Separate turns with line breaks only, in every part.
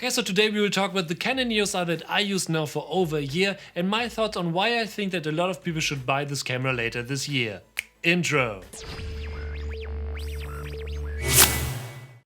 Okay, so today we will talk about the Canon EOS R that I use now for over a year and my thoughts on why I think that a lot of people should buy this camera later this year. Intro.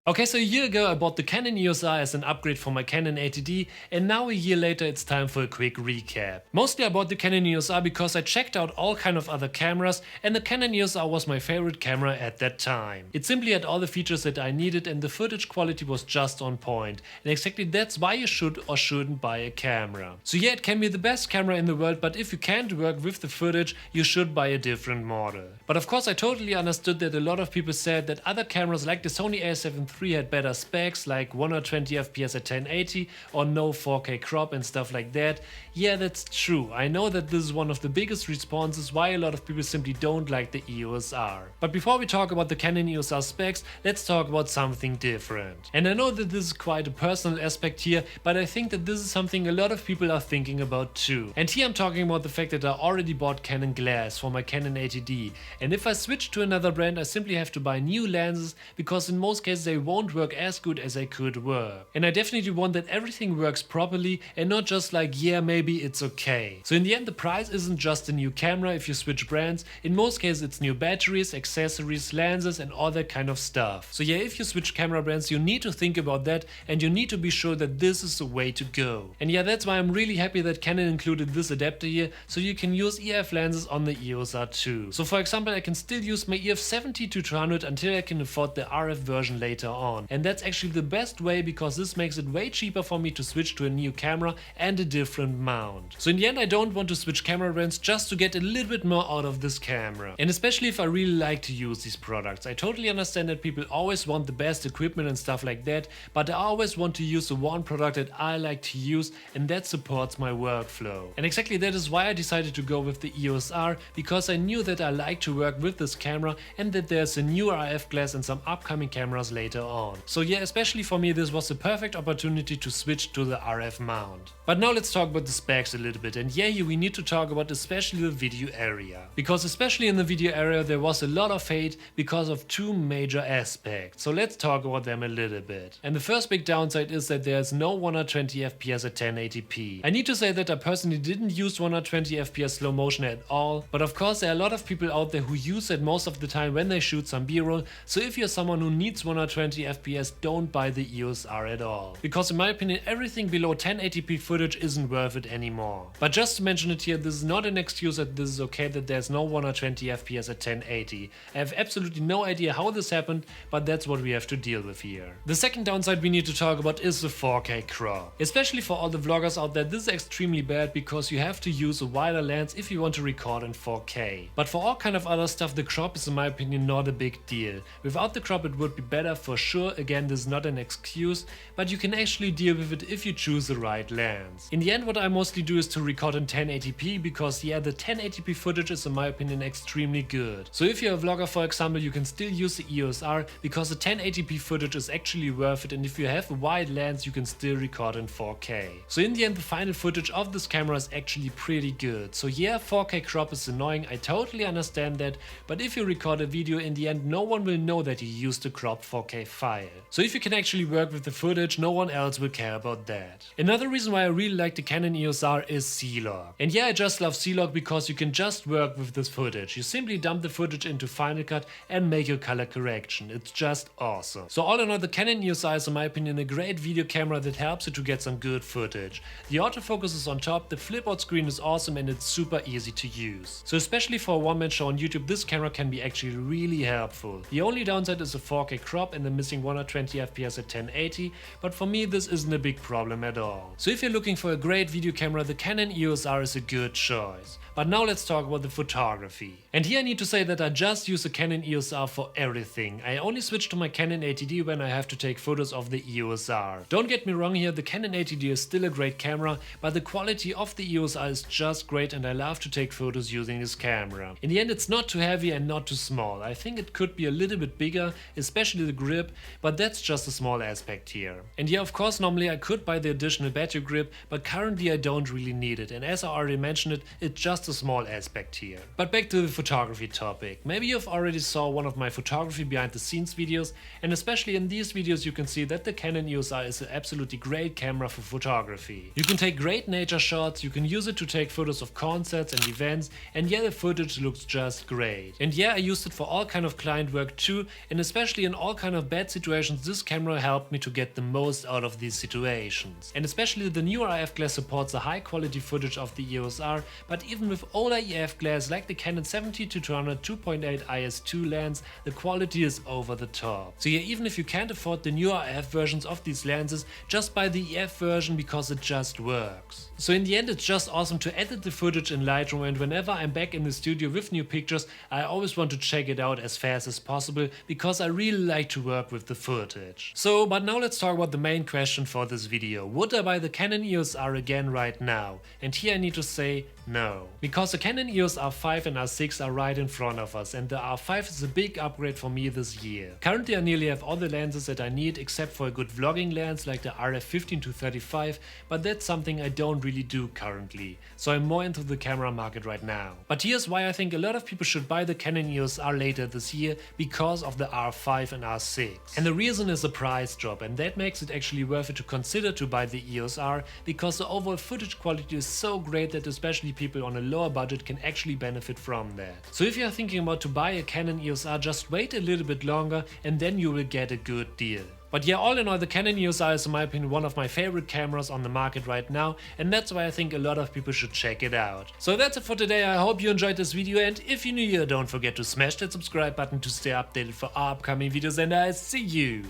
Okay, so a year ago I bought the Canon EOS R as an upgrade for my Canon 80D, and now a year later it's time for a quick recap. Mostly I bought the Canon EOS R because I checked out all kind of other cameras and the Canon EOS R was my favorite camera at that time. It simply had all the features that I needed and the footage quality was just on point. And exactly that's why you should or shouldn't buy a camera. So yeah, it can be the best camera in the world, but if you can't work with the footage, you should buy a different model. But of course I totally understood that a lot of people said that other cameras like the Sony a7 III had better specs like 120 FPS at 1080 or no 4K crop and stuff like that. Yeah, that's true. I know that this is one of the biggest responses why a lot of people simply don't like the EOS R. But before we talk about the Canon EOS R specs, let's talk about something different. And I know that this is quite a personal aspect here, but I think that this is something a lot of people are thinking about too. And here I'm talking about the fact that I already bought Canon glass for my Canon 80D, and if I switch to another brand I simply have to buy new lenses because in most cases they won't work as good as they could work. And I definitely want that everything works properly and not just like, yeah, maybe it's okay. So in the end the price isn't just a new camera if you switch brands. In most cases it's new batteries, accessories, lenses and all that kind of stuff. So yeah, if you switch camera brands you need to think about that and you need to be sure that this is the way to go. And yeah, that's why I'm really happy that Canon included this adapter here, so you can use EF lenses on the EOS R too. So for example I can still use my EF 70-200 until I can afford the RF version later on. And that's actually the best way because this makes it way cheaper for me to switch to a new camera and a different mount. So in the end I don't want to switch camera brands just to get a little bit more out of this camera. And especially if I really like to use these products. I totally understand that people always want the best equipment and stuff like that, but I always want to use the one product that I like to use and that supports my workflow. And exactly that is why I decided to go with the EOS R, because I knew that I like to work with this camera and that there's a new RF glass and some upcoming cameras later on. So yeah, especially for me this was the perfect opportunity to switch to the RF mount. But now let's talk about the specs a little bit, and yeah, here we need to talk about especially the video area. Because especially in the video area there was a lot of hate because of two major aspects. So let's talk about them a little bit. And the first big downside is that there's no 120 FPS at 1080p. I need to say that I personally didn't use 120 FPS slow motion at all, but of course there are a lot of people out there who use it most of the time when they shoot some B-roll, so if you're someone who needs 120 FPS, don't buy the EOS R at all. Because in my opinion everything below 1080p footage isn't worth it anymore. But just to mention it here, this is not an excuse that this is okay that there's no 120 FPS at 1080. I have absolutely no idea how this happened, but that's what we have to deal with here. The second downside we need to talk about is the 4K crop. Especially for all the vloggers out there, this is extremely bad because you have to use a wider lens if you want to record in 4K. But for all kind of other stuff the crop is in my opinion not a big deal. Without the crop it would be better for sure. Again, this is not an excuse, but you can actually deal with it if you choose the right lens. In the end what I mostly do is to record in 1080p because yeah, the 1080p footage is in my opinion extremely good. So if you're a vlogger for example, you can still use the EOS R because the 1080p footage is actually worth it, and if you have a wide lens you can still record in 4K. So in the end the final footage of this camera is actually pretty good. So yeah, 4K crop is annoying, I totally understand that, but if you record a video in the end no one will know that you used a cropped 4K file. So if you can actually work with the footage, no one else will care about that. Another reason why I really like the Canon EOS R is C-Log. And yeah, I just love C-Log because you can just work with this footage. You simply dump the footage into Final Cut and make your color correction. It's just awesome. So all in all, the Canon EOS R is in my opinion a great video camera that helps you to get some good footage. The autofocus is on top, the flip out screen is awesome and it's super easy to use. So especially for a one-man show on YouTube, this camera can be actually really helpful. The only downside is a 4K crop and the missing 120 FPS at 1080, but for me this isn't a big problem at all. So if you're looking for a great video camera, the Canon EOS R is a good choice. But now let's talk about the photography. And here I need to say that I just use the Canon EOS R for everything. I only switch to my Canon 80D when I have to take photos of the EOS R. Don't get me wrong here, the Canon 80D is still a great camera, but the quality of the EOS R is just great and I love to take photos using this camera. In the end it's not too heavy and not too small. I think it could be a little bit bigger, especially the grip, but that's just a small aspect here. And yeah, of course normally I could buy the additional battery grip, but currently I don't really need it, and as I already mentioned it, it's just that's a small aspect here. But back to the photography topic. Maybe you've already saw one of my photography behind the scenes videos, and especially in these videos you can see that the Canon EOS R is an absolutely great camera for photography. You can take great nature shots, you can use it to take photos of concerts and events, and yeah, the footage looks just great. And yeah, I used it for all kind of client work too, and especially in all kind of bad situations this camera helped me to get the most out of these situations. And especially the newer EF glass supports the high quality footage of the EOS R, but even with older EF glass like the Canon 70-200 2.8 IS2 lens, the quality is over the top. So yeah, even if you can't afford the newer EF versions of these lenses, just buy the EF version because it just works. So in the end it's just awesome to edit the footage in Lightroom, and whenever I'm back in the studio with new pictures I always want to check it out as fast as possible because I really like to work with the footage. So but now let's talk about the main question for this video. Would I buy the Canon EOS R again right now? And here I need to say no. Because the Canon EOS R5 and R6 are right in front of us, and the R5 is a big upgrade for me this year. Currently I nearly have all the lenses that I need except for a good vlogging lens like the RF15-35, but that's something I don't really do currently, so I'm more into the camera market right now. But here's why I think a lot of people should buy the Canon EOS R later this year, because of the R5 and R6. And the reason is the price drop, and that makes it actually worth it to consider to buy the EOS R, because the overall footage quality is so great that especially people on a lower budget can actually benefit from that. So if you're thinking about to buy a Canon EOS R, just wait a little bit longer and then you will get a good deal. But yeah, all in all, the Canon EOS R is in my opinion one of my favorite cameras on the market right now, and that's why I think a lot of people should check it out. So that's it for today. I hope you enjoyed this video, and if you're new here, don't forget to smash that subscribe button to stay updated for our upcoming videos, and I'll see you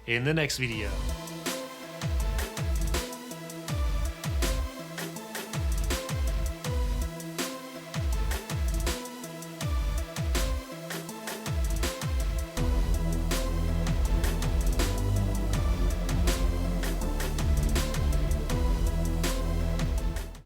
in the next video.